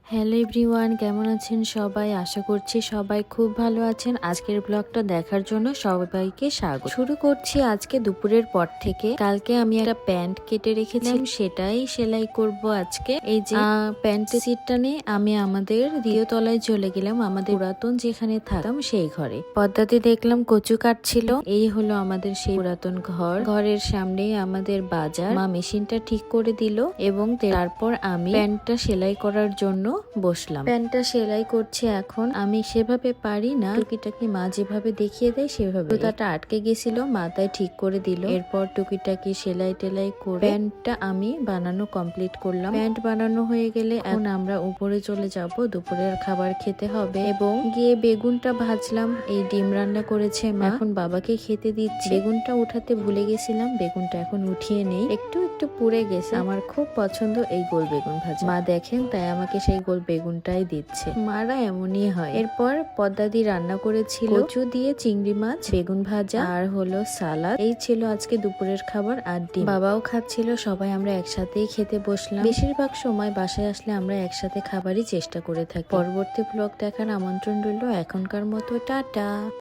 Hello everyone, কেমন আছেন সবাই? আশা করছি সবাই খুব ভালো আছেন। আজকের ব্লগটা দেখার জন্য সবাইকে স্বাগত। শুরু করছি আজকে দুপুরের পর থেকে। কালকে আমি একটা প্যান্ট কেটে রেখেছিলাম, সেটাই সেলাই করব আজকে। এই যে প্যান্টের সিটটা নিয়ে আমি আমাদের দ্বিতীয়তলায় চলে গেলাম, আমাদের পুরাতন যেখানে থাকতাম সেই ঘরে। পদ্মাতে দেখলাম কচু কাটছিল। এই হলো আমাদের সেই পুরাতন ঘর। ঘরের সামনেই আমাদের বাজার। মা মেশিনটা ঠিক করে দিল এবং তারপর আমি প্যান্টটা সেলাই করার জন্য বসলাম। প্যান্টটা সেলাই করছি এখন। আমি সেভাবে পারি না, টুকিটাকি মা যেভাবে দেখিয়ে দেয় সেভাবে। সুতাটা আটকে গেছিল, মাথায় ঠিক করে দিল। এরপর টুকিটাকি সেলাই টেলাই করে প্যান্টটা আমি বানানো কমপ্লিট করলাম। প্যান্ট বানানো হয়ে গেলে এখন আমরা উপরে চলে যাব, দুপুরের খাবার খেতে হবে এবং গিয়ে বেগুনটা ভাজলাম। এই ডিম রান্না করেছে মা, এখন বাবাকে খেতে দিচ্ছি। বেগুনটা উঠাতে ভুলে গেছিলাম, বেগুনটা এখন উঠিয়ে নেই, একটু একটু পুড়ে গেছে। আমার খুব পছন্দ এই গোল বেগুন ভাজা। মা দেখেন, তাই আমাকে সেই গোল বেগুনটাই দিচ্ছে। মারা এমনই হয়। এরপর পদ্মাদি রান্না করেছিল কচু দিয়ে চিংড়ি মাছ, বেগুন ভাজা আর হলো সালাদ। এই ছিল আজকে দুপুরের খাবার। আর ডিম বাবাও খাচ্ছিল। সবাই আমরা একসাথেই খেতে বসলাম। বেশিরভাগ সময় বাসায় আসলে আমরা একসাথে খাবারই চেষ্টা করে থাকি। পরবর্তী ব্লগ দেখার আমন্ত্রণ রইল। এখনকার মতো টাটা।